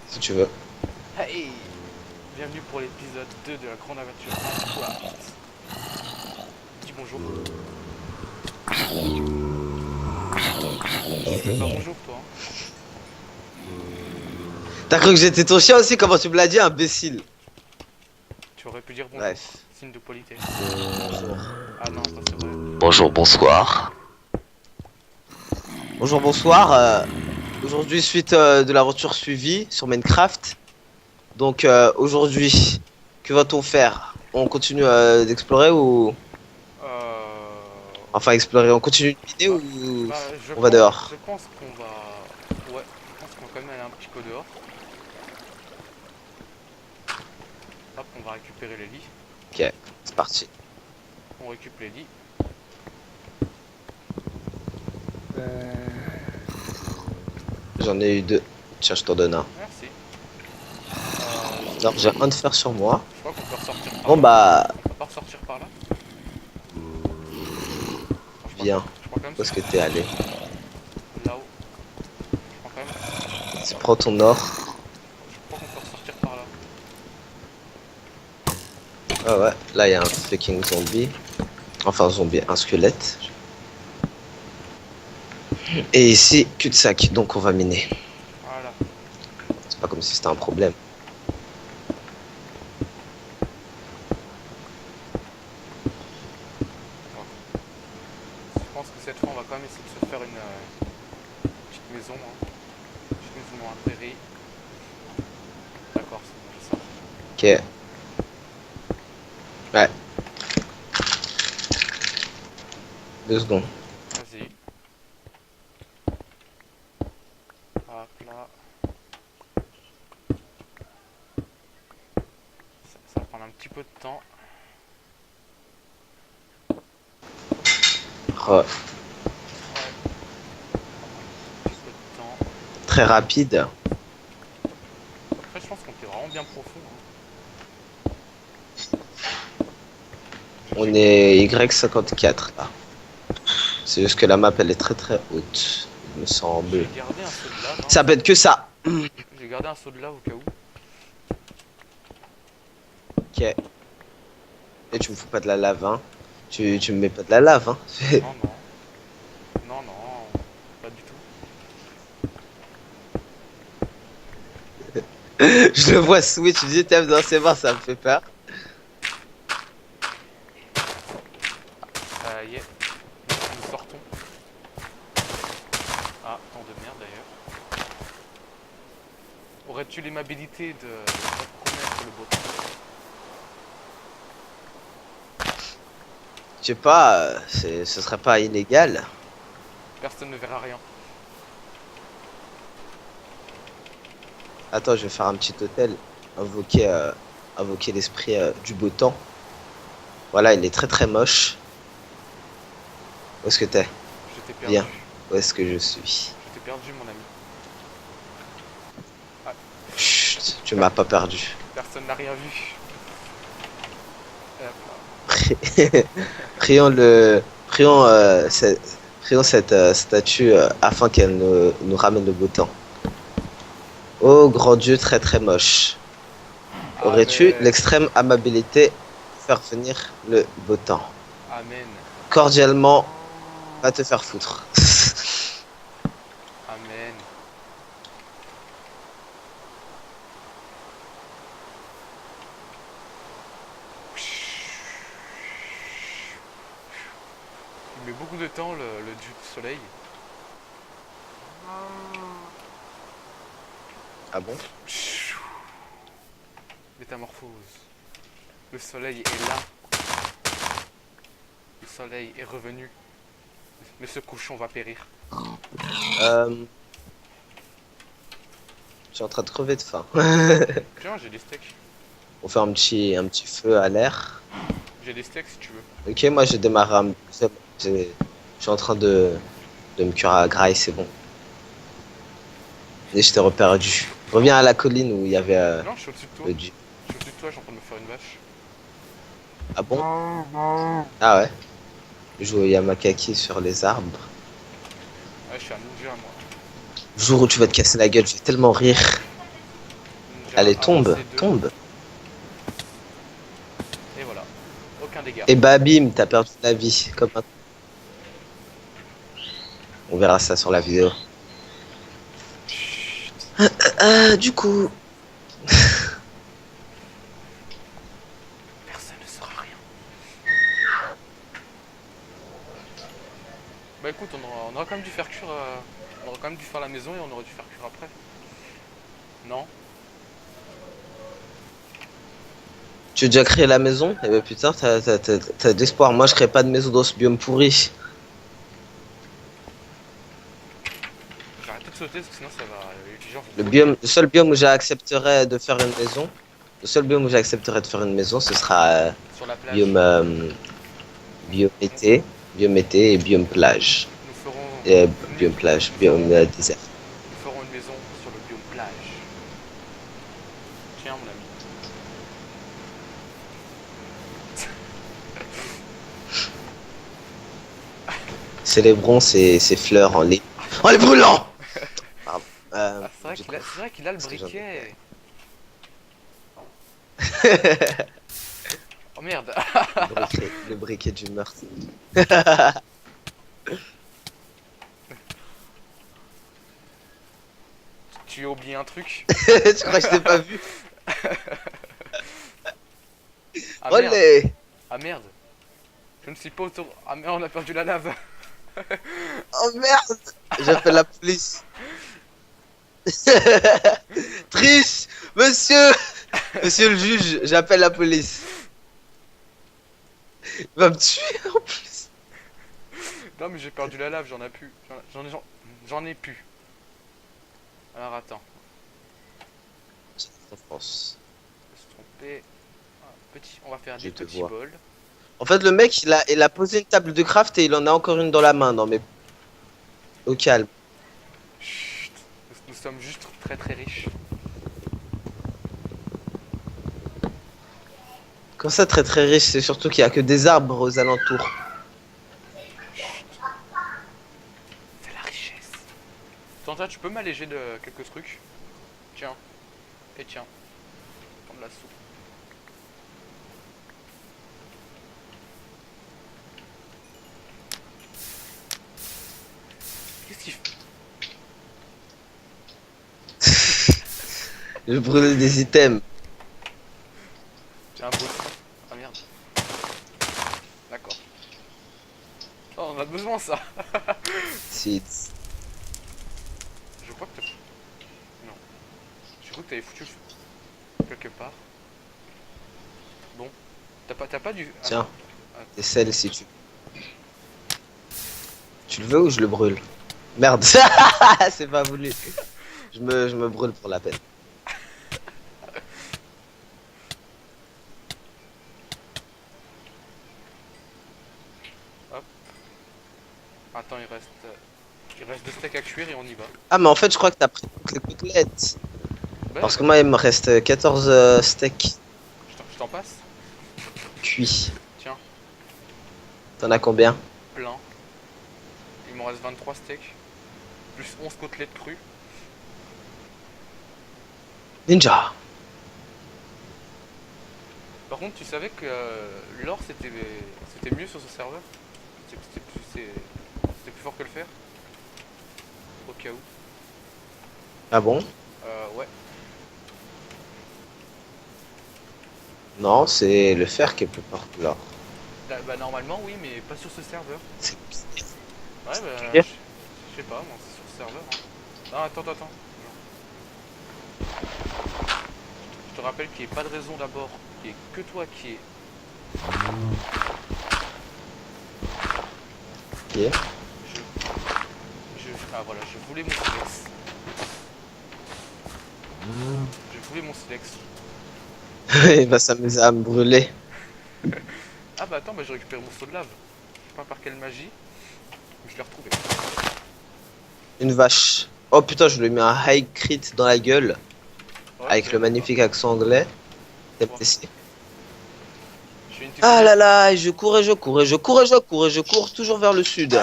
si tu veux. Hey! Bienvenue pour l'épisode 2 de la grande aventure Minecraft. Dis bonjour. Tu veux pas bonjour toi hein? T'as cru que j'étais ton chien aussi? Comment tu me l'as dit, imbécile? Tu aurais pu dire bonjour. Bref. Signe de politesse. Bonjour. Ah non, ça c'est vrai. Bonjour, bonsoir. Bonjour, bonsoir. Aujourd'hui, suite de l'aventure suivie sur Minecraft. Donc, aujourd'hui, que va-t-on faire? On continue d'explorer ou... Enfin, explorer, on continue de miner Bah, ou je on va pense, je dehors? pense qu'on va... Ouais, je pense qu'on va quand même aller un petit peu dehors. Hop, on va récupérer les lits. Ok, c'est parti. On récupère les lits. J'en ai eu deux. Tiens, je t'en donne un. Merci. Alors, j'ai un de fer sur moi. Je crois qu'on peut ressortir par Bon, là. bah, On peut pas ressortir par là. Enfin, viens. je crois quand même Où que est-ce que t'es allé? c'est là-haut. Je crois quand même... Tu prends ton or. Je crois qu'on peut ressortir par là. Ah ouais, là, il y a un fucking zombie. Enfin, un zombie, un squelette. Et ici, cul-de-sac, donc on va miner. Voilà. C'est pas comme si c'était un problème. Je pense que cette fois on va quand même essayer de se faire une petite maison. Hein. Petite maison dans la prairie. D'accord, c'est bon, j'ai ça. Ok. Ouais, 2 secondes. Vas-y. Hop là. Ça va prendre un petit peu de temps. Oh, Ouais. Un petit peu de temps. très rapide. Après je pense qu'on était vraiment bien profond. Hein. On est Y54 là. C'est juste que la map elle est très très haute. Il me semble. J'ai gardé un seau de lave. Hein. Ça peut être que ça. J'ai gardé un seau de lave au cas où. Ok. Et tu me fous pas de la lave, hein. Tu me mets pas de la lave, hein. Non, non. Non, non. Pas du tout. Je le vois switch, je dis, t'aimes dans ses mains, ça me fait peur. Ça y est. Nous sortons. Ah, tant de merde d'ailleurs. Aurais-tu l'aimabilité de reconnaître le beau temps? Je sais pas, ce serait pas illégal. Personne ne verra rien. Attends, je vais faire un petit hôtel. Invoquer, invoquer l'esprit du beau temps. Voilà, il est très très moche. Où est-ce que t'es? Je t'ai perdu. Viens. Où est-ce que je suis? Je t'ai perdu, mon ami. Ah, Chut, tu m'as pas perdu. personne n'a rien vu. Hop Prions le, prions, prions cette statue afin qu'elle nous ramène le beau temps. Oh grand Dieu très très moche. là. Aurais-tu Amen. l'extrême amabilité de faire venir le beau temps? Amen. Cordialement, va te faire foutre. Amen. Il met beaucoup de temps le dieu du soleil. Ah bon? Métamorphose. Le soleil est là. Le soleil est revenu. Mais ce cochon va périr. euh, Je suis en train de crever de faim. Tiens, j'ai des steaks. On fait un petit feu à l'air. J'ai des steaks si tu veux. Ok, moi j'ai démarré un... Je suis en train de me cuire à graille, c'est bon. Et je t'ai reperdu. Reviens à la colline où il y avait Non, je suis au-dessus de toi. le dieu. Je suis au-dessus de toi, je suis en train de me faire une vache. Ah bon? Ah ouais. Je joue au Yamakaki sur les arbres. Ouais, je suis un ninja moi. Le jour où tu vas te casser la gueule, je vais tellement rire. Allez, avancé tombe, 2. tombe. Et voilà. Aucun dégât. Et bah bim, t'as perdu la vie. Comme un... On verra ça sur la vidéo. Chut. Du coup, Personne ne saura rien. Bah écoute, on aura quand même dû faire cuire. On aurait quand même dû faire la maison et on aurait dû faire cuire après. Non? tu as déjà créé la maison? Eh ben putain, t'as d'espoir. Moi, je crée pas de maison dans ce biome pourri. J'ai arrêté de sauter parce que sinon ça va. Les gens Le vont voler. biome, le seul biome où j'accepterais de faire une maison, le seul biome où j'accepterais de faire une maison, ce sera Sur la plage. biome, biome été, biome été et biome plage. Nous ferons, Et nous, biome plage, nous biome ferons, désert. nous ferons une maison sur le biome plage. Tiens mon ami. Célébrons ces fleurs en les brûlant! Pardon. Ah, Du coup, c'est vrai qu'il a le parce que j'en ai briquet. Oh merde. le briquet du meurtre. Tu as oublié un truc. Tu crois que je t'ai pas vu? Ah merde. Olé! Ah merde. Je ne suis pas autour. Ah merde, on a perdu la lave. Oh merde! J'appelle la police. Triche! Monsieur! Monsieur le juge, j'appelle la police. Il va me tuer en plus. Non mais j'ai perdu la lave, j'en ai plus. J'en ai plus. Alors attends. En France. Je me suis trompé. Ah, petit, on va faire Je des te petits vois. bols. En fait, le mec, il a posé une table de craft et il en a encore une dans la main. Non mais, au calme. Chut. Nous sommes juste très très riches. Comme ça, très très riche, c'est surtout qu'il y a que des arbres aux alentours. C'est la richesse. Tanta, tu peux m'alléger de quelques trucs? Tiens. Et tiens. Prends de la soupe. Qu'est-ce qu'il fait? Je brûle des items. J'ai un beau. Ah merde. D'accord. Oh, on a besoin ça. Seeds. Je crois que t'as... Non. Je crois que t'avais foutu le feu quelque part. Bon. T'as pas du... Ah, Tiens, ah, des sels si tu... Tu le veux ou je le brûle? Merde, c'est pas voulu. Je me brûle pour la peine. attends, il reste 2 steaks à cuire et on y va. Ah mais en fait je crois que t'as pris toutes les côtelettes. Bah, Parce que bah, moi il me reste 14 steaks je t'en passe. cuits. Tiens, T'en as combien? plein. Il m'en reste 23 steaks. Plus 11 côtelettes crues. Ninja. Par contre, tu savais que l'or c'était mieux sur ce serveur? C'était plus fort que le fer? Au cas où. Ah bon? Ouais. Non, c'est le fer qui est plus fort que l'or. Bah normalement oui, mais pas sur ce serveur. C'est Ouais, bah pire. je sais pas, moi c'est sur ce serveur. Hein. Ah, attends. Je te rappelle qu'il n'y ait pas de raison d'abord, qu'il n'y ait que toi qui est. Ok. Ah voilà, je voulais mon silex. Je voulais mon silex. Il va s'amuser à me brûler. Ah bah attends, bah j'ai récupéré mon seau de lave. Je sais pas par quelle magie, mais je l'ai retrouvé. Une vache. Oh putain, je lui ai mis un high crit dans la gueule. Ouais, Avec le magnifique accent anglais. TMTC. Je fais une petite Ah idée. là là, et je cours et je cours et je cours et je cours et je cours toujours vers le sud.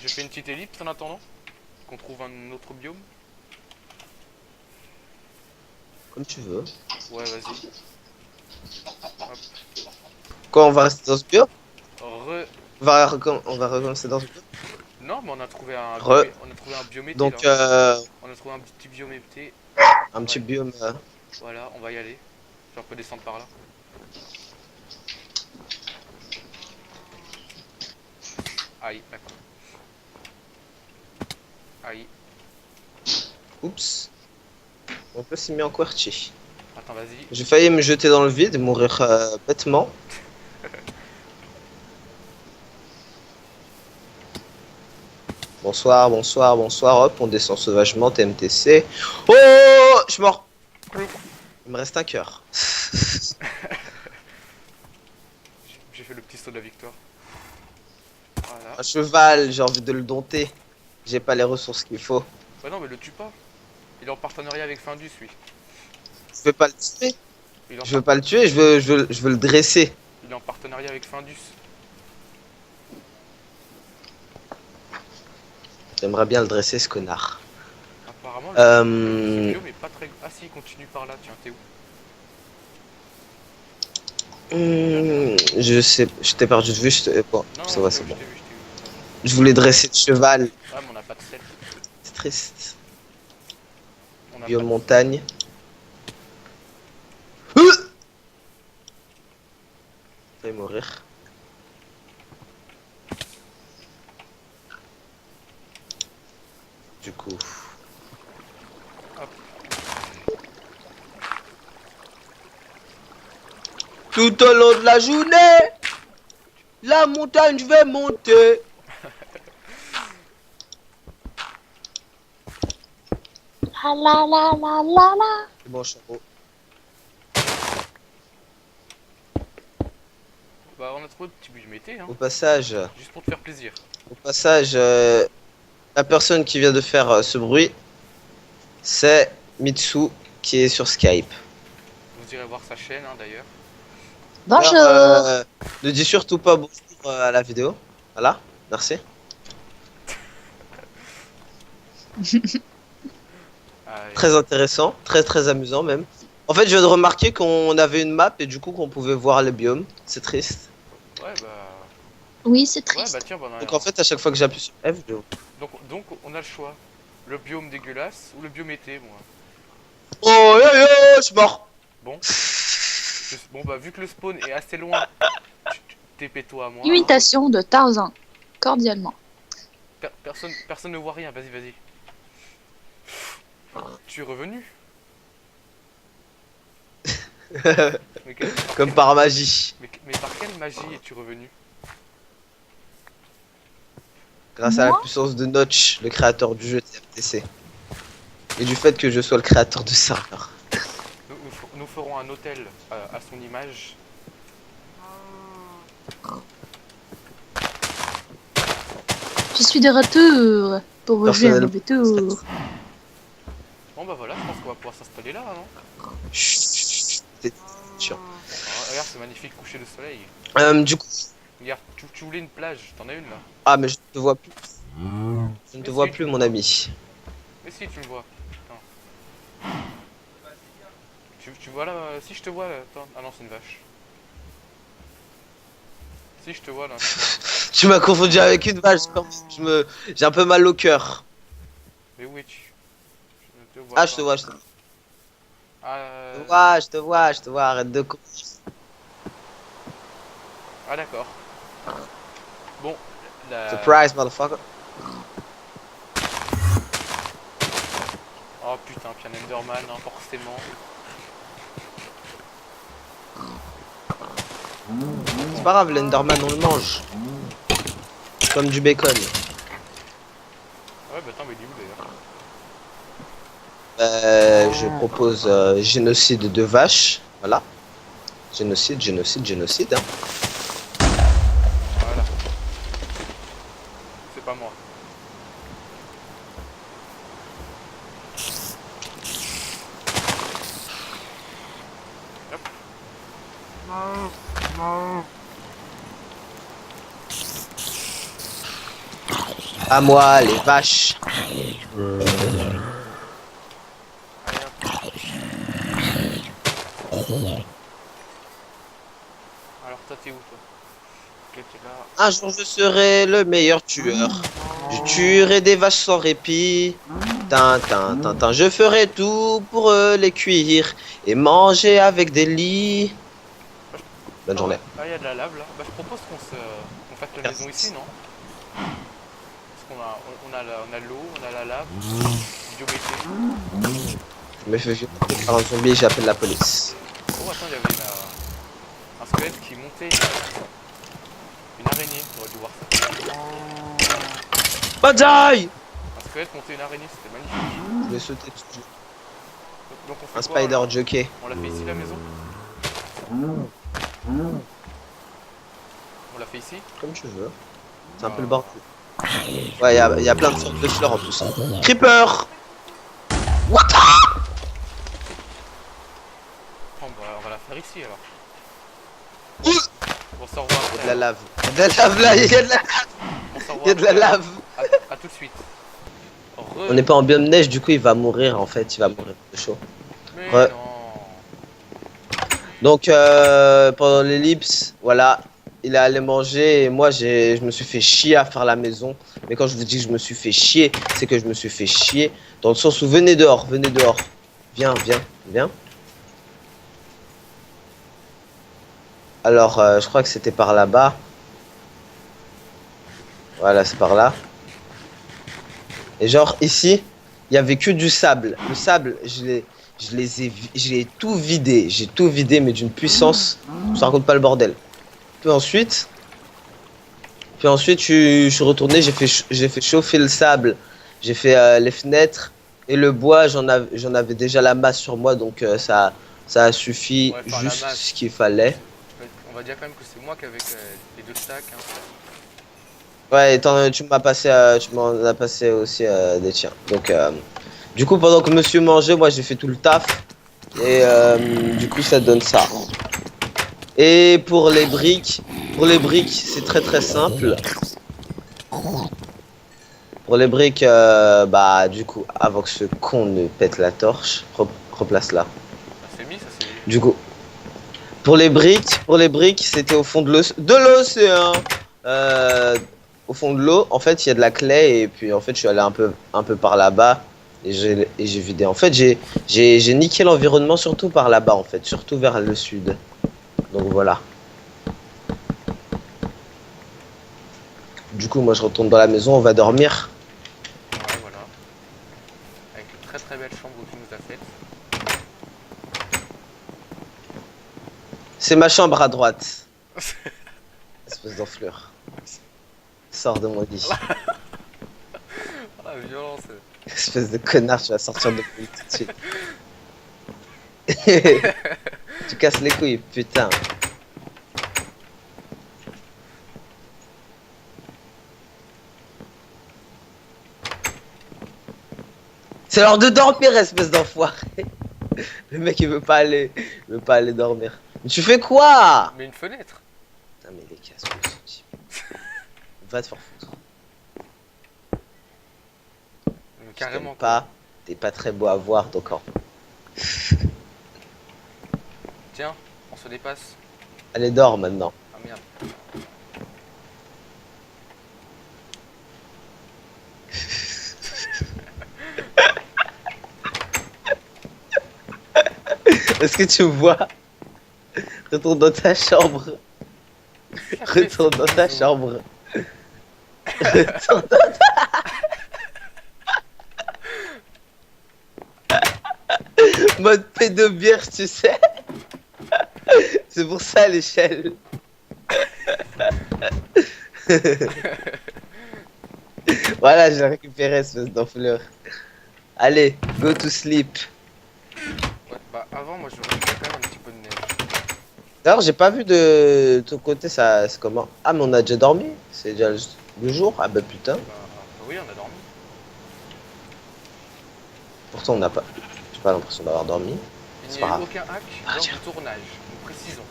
Je fais une petite ellipse en attendant qu'on trouve un autre biome. Comme tu veux. Ouais, vas-y. Hop. Quoi, on va rester dans ce bio? Re... On va recommencer dans ce bio? Non, mais on a trouvé un Re. on a trouvé un biomété là. Donc, On a trouvé un petit biomété. un petit Ouais, biome. voilà, on va y aller. Genre, on peut descendre par là. Aïe, d'accord. Aïe. Oups. On peut s'y mettre en QWERTY. Attends, vas-y. J'ai failli me jeter dans le vide et mourir bêtement. Bonsoir, bonsoir, bonsoir. Hop, on descend sauvagement. TMTC. Oh, je suis mort. Il me reste un cœur. J'ai fait le petit saut de la victoire. Voilà. Un cheval, j'ai envie de le dompter. J'ai pas les ressources qu'il faut. Bah non, mais le tue pas. Il est en partenariat avec Findus, lui. Je veux pas le tuer. Il est en, Je veux pas le tuer, je veux le dresser. il est en partenariat avec Findus. J'aimerais bien le dresser, ce connard. Apparemment, Euh, ce biome est pas très... Ah si, il continue par là, tiens, t'es où? Je sais, je t'ai perdu de vue. Bon, Non, ça non, va, je c'est t'ai bon. vu, je t'ai vu, je t'ai vu. Je voulais dresser le cheval. Ah, mais on a pas de sel. C'est triste. On a Biome pas de... montagne. Je vais mourir. Du coup. Hop. Tout au long de la journée, la montagne, je vais monter. La la la la la la. C'est bon, chapeau. Bah, on a trouvé le petit biomété, hein. Au passage, Juste pour te faire plaisir. la personne qui vient de faire ce bruit, c'est Mitsu qui est sur Skype. Vous irez voir sa chaîne, hein, d'ailleurs. Bonjour. Alors, ne dis surtout pas bonjour à la vidéo. Voilà, merci. Allez. Très intéressant, très très amusant même. En fait, je viens de remarquer qu'on avait une map et du coup qu'on pouvait voir les biomes. C'est triste. Ouais, bah... Oui, c'est Ouais, triste. bah tiens, bah, on a- Donc en fait, à chaque fois que j'appuie sur F, je... donc, on a le choix. Le biome dégueulasse ou le biomété, moi. Oh, yo, yo, je suis mort. Bon. Bon, bah, vu que le spawn est assez loin, TP-toi à moi. Imitation de Tarzan. Cordialement. Personne ne voit rien, vas-y, vas-y. Tu es revenu? Mais, Comme par magie. mais par quelle magie es-tu revenu? Grâce à la Moi puissance de Notch, le créateur du jeu TFTC. Et du fait que je sois le créateur de serveur. Nous ferons un hôtel à son image. Je suis de retour pour vous jouer un Personnellement, mauvais tour. Bon, bah voilà, je pense qu'on va pouvoir s'installer là, non? Chut, c'est sûr. Ah, regarde, ce magnifique coucher de soleil. Du coup... Regarde, tu voulais une plage, t'en as une là. Ah, mais je ne te vois plus. Je ne te Mais vois si, plus, tu- mon ami. Mais si, tu me vois. Attends. Tu vois là, si je te vois là, attends. Ah non, c'est une vache. Si je te vois là. Tu m'as confondu avec une vache. J'ai un peu mal au cœur. Mais où es-tu? Je ne te vois Ah, pas. je te vois, je te vois. Ah, Je te vois, je te vois, je te vois. Arrête de courir. ah, d'accord. Bon, la... Surprise, motherfucker. Oh putain, puis un Enderman, hein, forcément. C'est pas grave, l'Enderman, on le mange. Comme du bacon. Ah ouais, bah attends, mais il est où d'ailleurs? Je propose génocide de vaches. Voilà. Génocide, génocide, génocide. Hein. Voilà. C'est pas moi. Hop. À moi, les vaches. Allez, hop. Alors toi t'es où toi? Ok t'es là. Un jour je serai le meilleur tueur. Je tuerai des vaches sans répit. Tintin, tintin, je ferai tout pour les cuire et manger avec des lits. Bonne journée. Ah il y a de la lave là. Bah je propose qu'on fasse la maison ici non? Parce on a l'eau, on a la lave, biométrie. Je me fais violer par un zombie et j'appelle la police. Oh attends il y avait un squelette qui montait une araignée, t'aurais dû voir ça. Badaï! Un squelette montait une araignée, c'était magnifique. Je vais sauter dessus. Donc on fait Un quoi, spider alors jockey. On l'a fait ici la maison? On l'a fait ici? Comme tu veux. C'est un peu le bordel. Ouais, y a plein de sortes de fleurs en plus. Creeper! What? Oh, on va la faire ici alors. Ouh. On s'en revoit Il y a après. de la lave. Il y a de la lave là, il y a de la lave. On s'en revoit Il y a de la après. lave. À tout de suite. On n'est pas en biome neige, du coup il va mourir en fait, il va mourir de chaud. Mais Ouais. non. Donc pendant l'ellipse, voilà, il est allé manger et moi je me suis fait chier à faire la maison. Mais quand je vous dis que je me suis fait chier, c'est que je me suis fait chier dans le sens où venez dehors, venez dehors. Viens, viens, viens. Alors je crois que c'était par là-bas. Voilà, c'est par là. Et genre ici, il y avait que du sable. Le sable, je l'ai tout vidé. J'ai tout vidé, mais d'une puissance. Je te raconte pas le bordel. Puis ensuite, je suis retourné, j'ai fait chauffer le sable. J'ai fait les fenêtres et le bois. J'en avais déjà la masse sur moi, donc ça a suffi Ouais, enfin, la juste masse. ce qu'il fallait. On va dire quand même que c'est moi qui avec les deux stacks. Hein. Ouais, tu m'en as passé aussi des tiens. Donc, du coup, pendant que monsieur mangeait, moi j'ai fait tout le taf. Et du coup, ça donne ça. Et pour les briques, c'est très très simple. Pour les briques, bah du coup, avant que ce con ne pète la torche, replace-la. Ça c'est mis, ça c'est. Du coup, pour les briques, c'était au fond de l'océan. Au fond de l'eau, en fait, il y a de la claie et puis en fait, je suis allé un peu par là-bas et j'ai vidé. En fait, j'ai niqué l'environnement surtout par là-bas en fait, surtout vers le sud. Donc voilà. Du coup, moi, je retourne dans la maison, on va dormir. Ouais, voilà. Avec une très très belle chambre que tu nous as faite. C'est ma chambre à droite. Espèce d'enflure. Sors de mon lit. Ah la violence. Espèce de connard, tu vas sortir de mon lit tout de suite. Tu casses les couilles, putain. C'est l'heure de dormir, espèce d'enfoiré. Le mec il veut pas aller dormir. Mais tu fais quoi? Mais une fenêtre. Putain mais les casse va te faire foutre. Mais carrément. Pas, t'es pas très beau à voir donc en... Tiens, on se dépasse. Allez dors maintenant. Ah merde. Est-ce que tu me vois? Retourne dans ta chambre. Retourne dans ta chambre. Retourne dans ta... Mode pédobierge, tu sais. C'est pour ça l'échelle. Voilà, j'ai récupéré espèce d'enflure. Allez, go to sleep. Ouais, bah avant moi je rajoutais quand même un petit peu de neige. D'ailleurs, j'ai pas vu de ton côté, ça, c'est comment? Ah, mais on a déjà dormi? C'est déjà le jour? Ah bah putain. Bah oui on a dormi. Pourtant, on n'a pas... J'ai pas l'impression d'avoir dormi. Il C'est n'y pas a eu grave. aucun hack Ah, lors tiens. du tournage, nous précisons.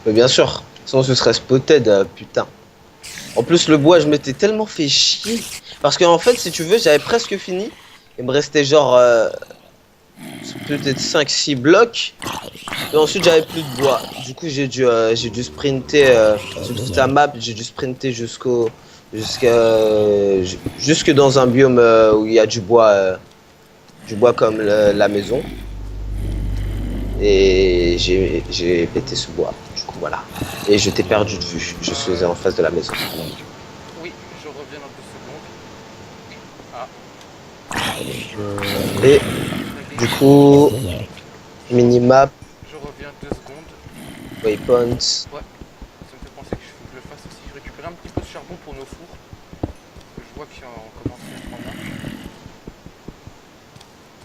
Mais bien sûr, sinon ce serait spotted, putain. En plus, le bois, je m'étais tellement fait chier. Parce qu'en fait, si tu veux, j'avais presque fini. Il me restait genre peut-être 5-6 blocs. Et ensuite, j'avais plus de bois. Du coup, j'ai dû sprinter sur toute la map. J'ai dû sprinter jusque dans un biome où il y a du bois comme la maison. Et j'ai pété ce bois. Du coup, voilà. Et je t'ai perdu de vue. Je suis en face de la maison. Oui, je reviens dans 2 secondes. Ah, Et du coup, minimap, je reviens 2 secondes. waypoints. Ouais, ça me fait penser que faut que je le fasse aussi. Je récupère un petit peu de charbon pour nos fours. Je vois qu'on commence à être en main.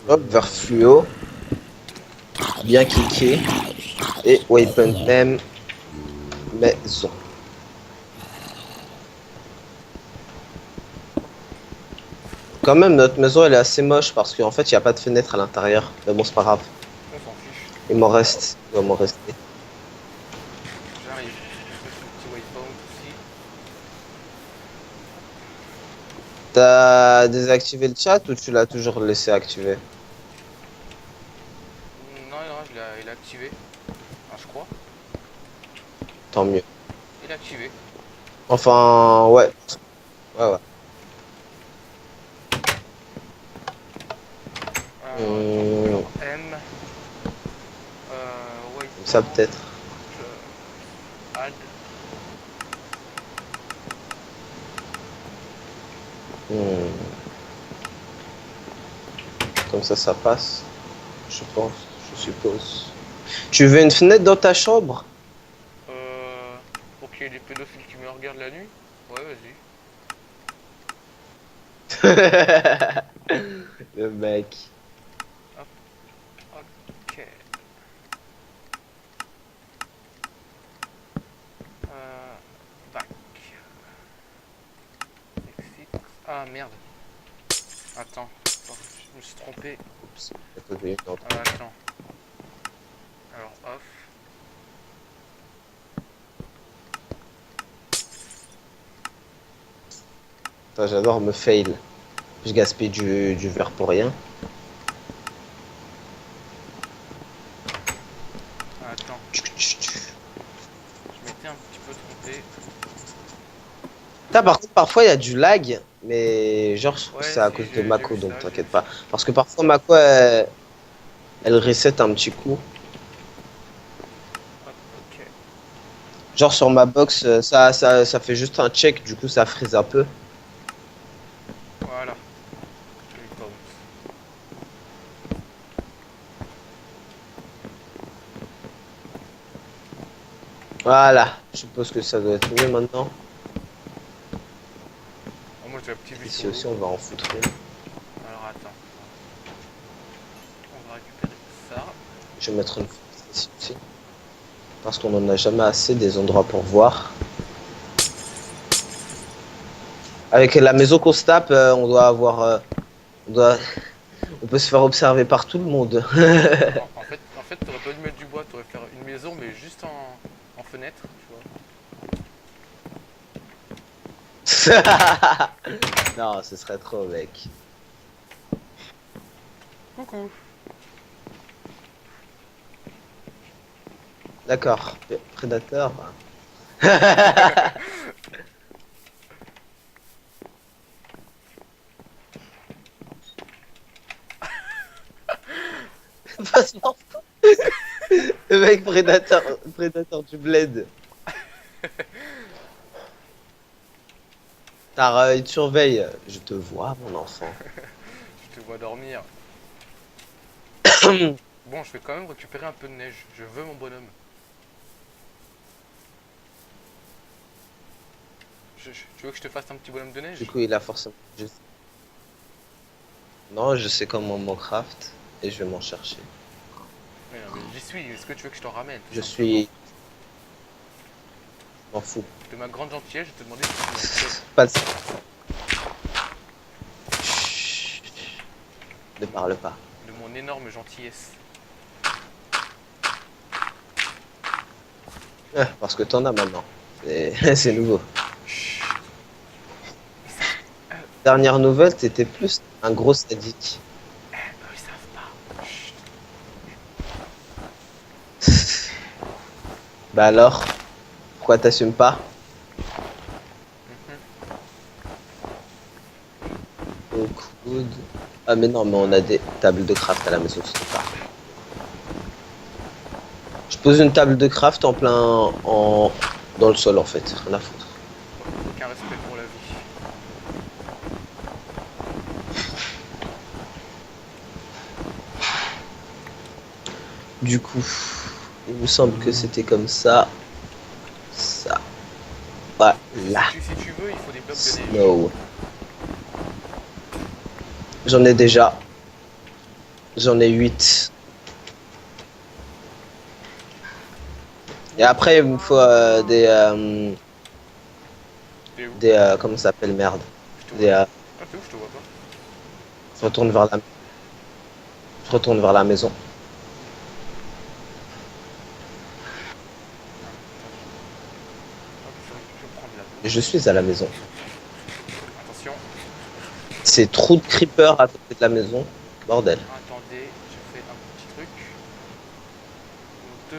Hop, vers fluo. Bien cliqué. Et waypoint même. Maison. Quand même, notre maison elle est assez moche parce qu'en fait il n'y a pas de fenêtre à l'intérieur. Mais bon, c'est pas grave. On s'en fiche. Il m'en reste. Il va m'en rester. J'arrive. Je fais ce petit waypoint aussi. T'as désactivé le chat ou tu l'as toujours laissé activer? Non, non, il est activé. Ah, je crois. Tant mieux. Il est activé. Enfin, ouais. Ouais, ouais. Alors, M. Waypoint. Ça peut-être. Add. Hmm. Comme ça passe. Je pense. Je suppose. Tu veux une fenêtre dans ta chambre? Pour qu'il y ait des pédophiles qui me regardent la nuit. Ouais, vas-y. Le mec. Ok. Back. Exit. Ah merde. Attends, je me suis trompé. Oups. Attends. Alors off. Putain, j'adore me fail. Je gaspille du verre pour rien. Attends, je m'étais un petit peu trompé. Putain, par contre, parfois il y a du lag, mais genre Ouais, c'est à si, cause de j'ai Mako, vu donc ça, t'inquiète pas. Parce que parfois Mako elle reset un petit coup. Ok. Genre sur ma box, ça fait juste un check, du coup ça freeze un peu. Voilà. Waypoint. Voilà, je suppose que ça doit être mieux maintenant. Oh, moi j'ai activé Ici sur aussi l'eau. on va en foutre une. Alors attends. On va récupérer ça. Je vais mettre une fenêtre ici aussi. Parce qu'on en a jamais assez des endroits pour voir. Avec la maison qu'on se tape, on doit avoir... on doit... On peut se faire observer par tout le monde. En fait, t'aurais pas dû mettre du bois, t'aurais fait une maison, mais juste en fenêtre, tu vois. Non, ce serait trop, mec. Coucou. D'accord, prédateur. Passe-moi. Le mec prédateur du bled. Tara, il te surveille. Je te vois, mon enfant. Je te vois dormir. Bon, je vais quand même récupérer un peu de neige. Je veux mon bonhomme. Tu veux que je te fasse un petit bonhomme de neige? Du coup, il a forcément... Non, je sais comment m'en craft. Et je vais m'en chercher. Mais non, mais j'y suis. Est-ce que tu veux que je t'en ramène? Je suis... Je m'en fous. De ma grande gentillesse, je te demandais si tu m'en voulais. Pas de... Chut. Ne parle pas. De mon énorme gentillesse. Parce que t'en as maintenant. C'est nouveau. Dernière nouvelle, t'étais plus un gros sadique. Eux, ils savent pas. Bah alors, pourquoi t'assumes pas? Mhm. Au coude. Ah mais non, mais on a des tables de craft à la maison, c'est pas. Je pose une table de craft en plein dans le sol en fait, rien à foutre. Aucun respect pour la vie. Du coup, il me semble que c'était comme ça. Ça. Voilà. Si tu veux, il faut des blocs de neige. Snow. J'en ai déjà. J'en ai 8. Et après, il me faut T'es où? comment ça s'appelle, merde. Je te vois Des, pas. Ah, t'es où? Je te vois pas. je retourne vers la, je retourne vers la maison. Ah, attends. Hop, je vais prendre la Et bouffe. je suis à la maison. Attention. C'est trop de creepers à côté de la maison. Bordel. Attendez, je fais un petit truc. Nous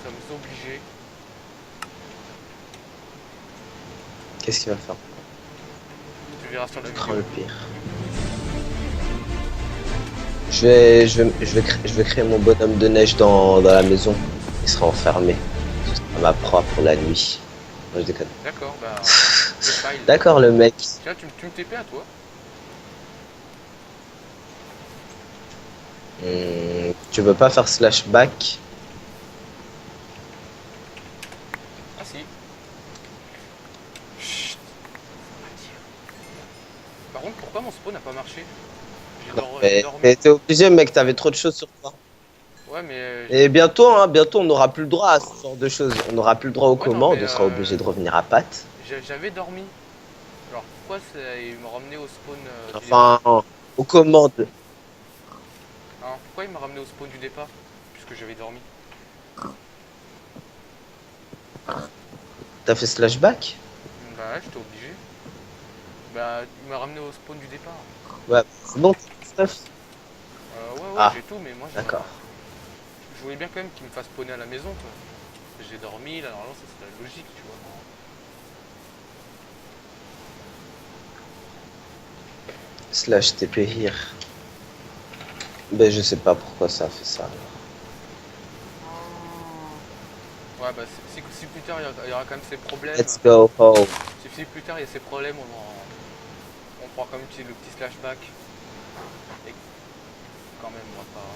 sommes obligés. Qu'est-ce qu'il va faire? Tu verras sur la Je crains le vidéo. pire. Je vais créer mon bonhomme de neige dans la maison. Il sera enfermé. Ce sera ma proie pour la nuit. Non, je déconne. D'accord, bah. Le file. D'accord, le mec. Tiens, tu me TP à toi? Tu veux pas faire slash back? Ah si. Chut. Faut pas dire. Par contre, pourquoi mon spawn n'a pas marché? J'ai Mais dormi. t'es obligé, mec, t'avais trop de choses sur toi. Ouais, mais. Et bientôt, hein, bientôt, on n'aura plus le droit à ce genre de choses. On n'aura plus le droit aux Ouais, non, mais. commandes, on sera obligé de revenir à pattes. J'avais dormi. Alors pourquoi il m'a ramené au spawn du Enfin, départ? aux commandes. Hein, pourquoi il m'a ramené au spawn du départ? Puisque j'avais dormi. T'as fait slash back? Bah ouais, j'étais obligé. Bah il m'a ramené au spawn du départ. Ouais, c'est bon, stuff. Ouais, Ah, j'ai tout, mais moi d'accord. je voulais bien quand même qu'il me fasse spawner à la maison, quoi. J'ai dormi, là normalement ça serait logique, tu vois. Slash TP here. Ben, je sais pas pourquoi ça a fait ça. Ouais, bah si plus tard il y aura quand même ces problèmes. Let's go home. Si plus tard il y a ces problèmes, on prend quand même le petit slashback. Et quand même, on va pas.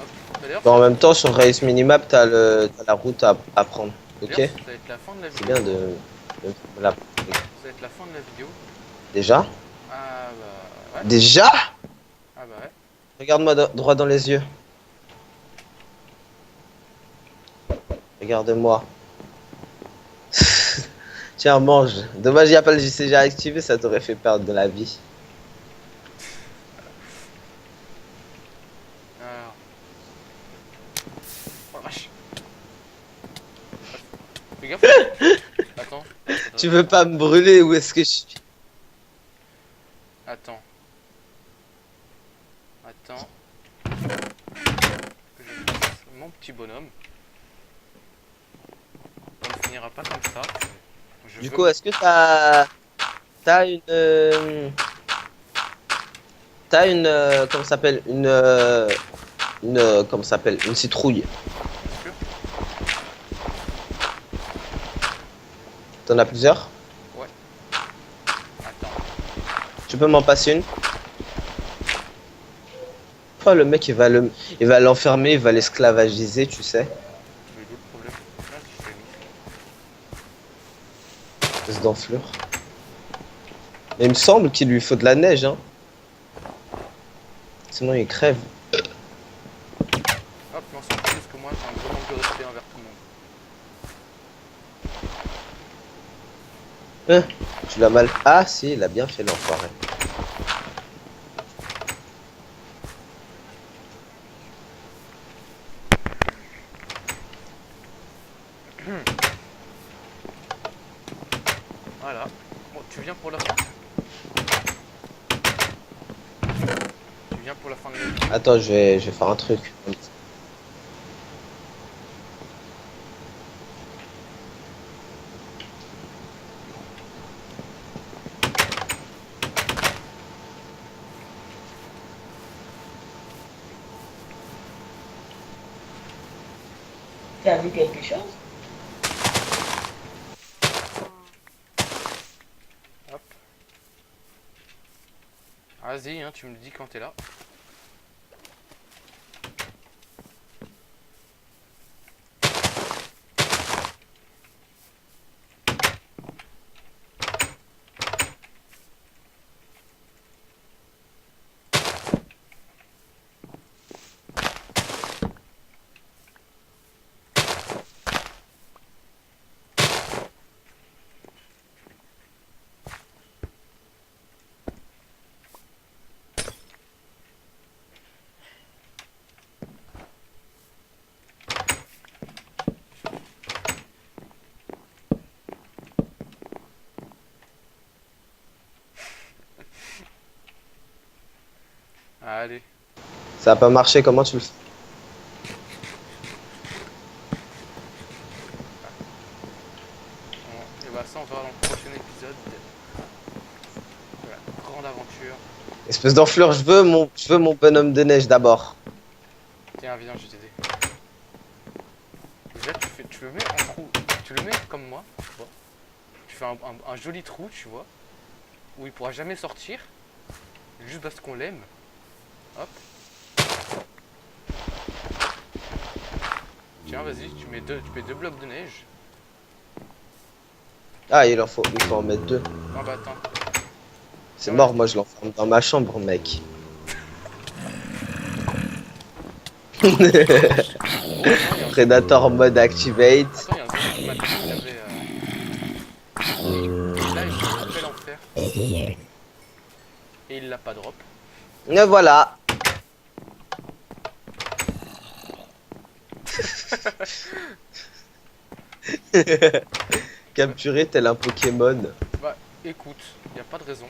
Hop. Bah, d'ailleurs, Bon, en même temps, sur Race Minimap, t'as la route à prendre. Ok? ça va être la fin de la C'est vidéo. bien la... Ça va être la fin de la vidéo. Déjà? Ah bah ouais. Déjà? Ah bah ouais. Regarde-moi droit dans les yeux. Regarde-moi. Tiens, mange. Dommage, il n'y a pas le JCG activé, ça t'aurait fait perdre de la vie. Alors. Oh la vache. Fais gaffe. Attends. Tu veux pas me brûler? Où est-ce que je suis? Attends. Attends. Que je fasse mon petit bonhomme. On ne finira pas comme ça. Du coup, est-ce que t'as une... T'as une... comment ça s'appelle? Comment ça s'appelle? Une citrouille. T'en as plusieurs? Ouais. Attends. Tu peux m'en passer une? Oh, le mec, il va l'enfermer, il va l'esclavagiser, tu sais. Mais d'où le problème? Là, je fais Espèce d'enflure. Mais il me semble qu'il lui faut de la neige, hein. Sinon, il crève. Hop, non, c'est parce que moi j'ai un gros manque de respect envers tout le monde. Hein, tu l'as mal. Ah, si, il a bien fait l'enfoiré. Voilà. Bon, tu viens pour la fin? Tu viens pour la fin de la vidéo. Attends, je vais faire un truc. Tu as vu quelque chose? Hop. Vas-y, hein, tu me le dis quand t'es là. Allez. Ça a pas marché, comment tu le fais? Bon, et bah ça on verra dans le prochain épisode de la grande aventure. Espèce d'enflure, je veux mon bonhomme de neige d'abord. Tiens, viens, je vais t'aider. Déjà, tu le mets en trou. Tu le mets comme moi, tu vois. Tu fais un joli trou, tu vois. Où il pourra jamais sortir. Juste parce qu'on l'aime. Hop. Tiens, vas-y, tu mets deux blocs de neige. Ah, il faut en mettre 2. Non, bah attends. C'est mort, moi je l'enferme dans ma chambre, mec. Predator mode activate. Attends, il y a un zombie qui m'a dit qu'il avait. Là, il s'appelle en faire. Et il l'a pas drop. Et voilà. Capturé tel un Pokémon. Bah, écoute, y a pas de raison.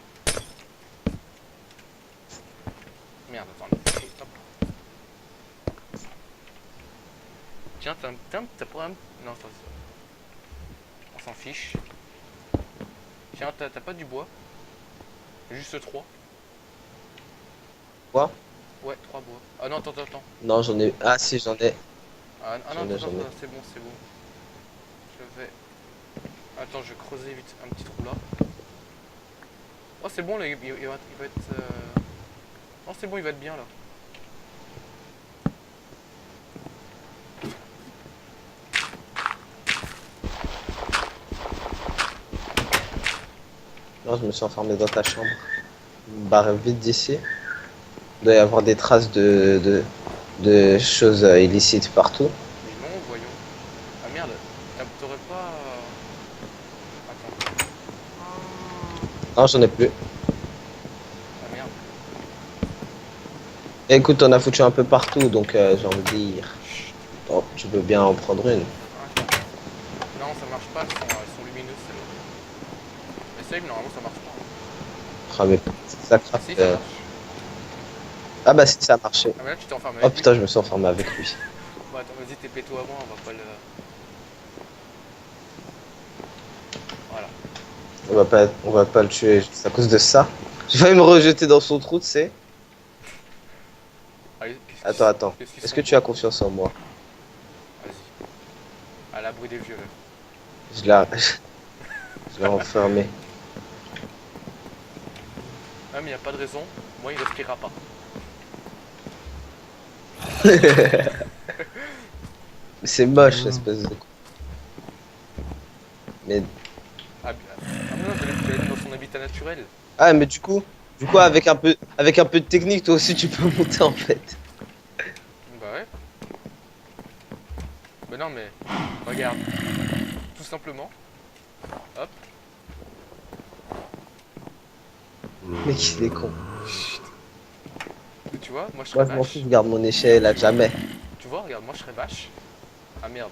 Merde, attends. Hop. Tiens, t'as pas un... Non, ça, on s'en fiche. Tiens, t'as pas du bois? Juste 3. Quoi? Ouais, 3 bois. Ah non, attends. Non, j'en ai. Ah, si, j'en ai. Ah non, J'en ai, attends, j'en ai. c'est bon. Je vais... Attends, je vais creuser vite un petit trou là. Oh, c'est bon, là, il va être... Oh, c'est bon, il va être bien, là. Non, je me suis enfermé dans ta chambre. Je me barre vite d'ici. Il doit y avoir des traces de choses illicites partout. Mais non, voyons. Ah merde, t'aurais pas... Attends. Non, j'en ai plus. Ah merde. Écoute, on a foutu un peu partout, donc j'ai envie de dire. Chut. Oh, tu peux bien en prendre une. Attends. Non, ça marche pas, elles sont lumineuses, celles-là. Essaye, mais normalement, ça marche pas. Ah, mais ça Ah craque. si, ça marche. Ah bah si, ça a marché. Ah mais là, tu t'es enfermé Oh avec lui. putain, je me suis enfermé avec lui. Bon, attends, vas-y, TP-toi avant, on va pas le... Voilà. On va pas le tuer juste à cause de ça. J'ai failli me rejeter dans son trou, tu sais. Allez, Attends. qu'est-ce qu'ils Est-ce sont que tu as confiance en moi? Vas-y. À l'abri des violeurs. Je l'ai je l'ai enfermé. Ah mais y a pas de raison, moi il respirera pas. C'est moche, espèce de... Mais... Ah non, j'allais aller dans son habitat naturel. Ah, mais du coup, avec un peu de technique, toi aussi, tu peux monter, en fait. Bah ouais. Bah non mais, regarde. Tout simplement. Hop. Mec, il est con. Et tu vois, moi je Moi, serais je m'en vache. fous, je garde mon échelle à jamais. Tu vois, regarde, moi je serais vache. Ah merde.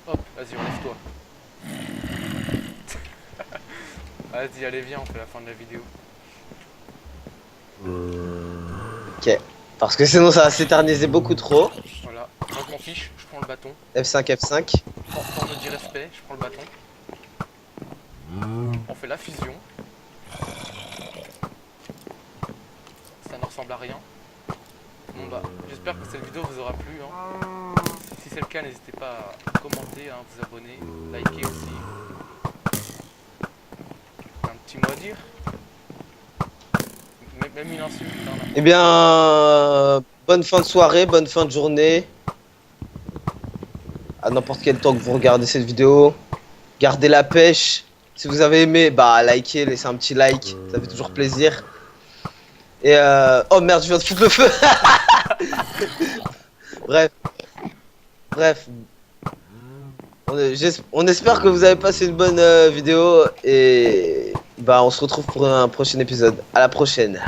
Hop, vas-y, enlève-toi. Vas-y, allez, viens, on fait la fin de la vidéo. Ok. Parce que sinon ça va s'éterniser beaucoup trop. Voilà. Moi je m'en fiche, je prends le bâton. F5, F5. Forme de respect, je prends le bâton. On fait la fusion. Ça ne ressemble à rien. Bon bah, j'espère que cette vidéo vous aura plu. Hein. Si c'est le cas, n'hésitez pas à commenter, hein, vous abonner, liker aussi. Un petit mot à dire. Même une insulte. Hein, Eh bien, bonne fin de soirée, bonne fin de journée. À n'importe quel temps que vous regardez cette vidéo. Gardez la pêche. Si vous avez aimé, bah likez, laissez un petit like. Ça fait toujours plaisir. Et oh merde, je viens de foutre le feu. Bref. On espère que vous avez passé une bonne vidéo. Et bah on se retrouve pour un prochain épisode. À la prochaine.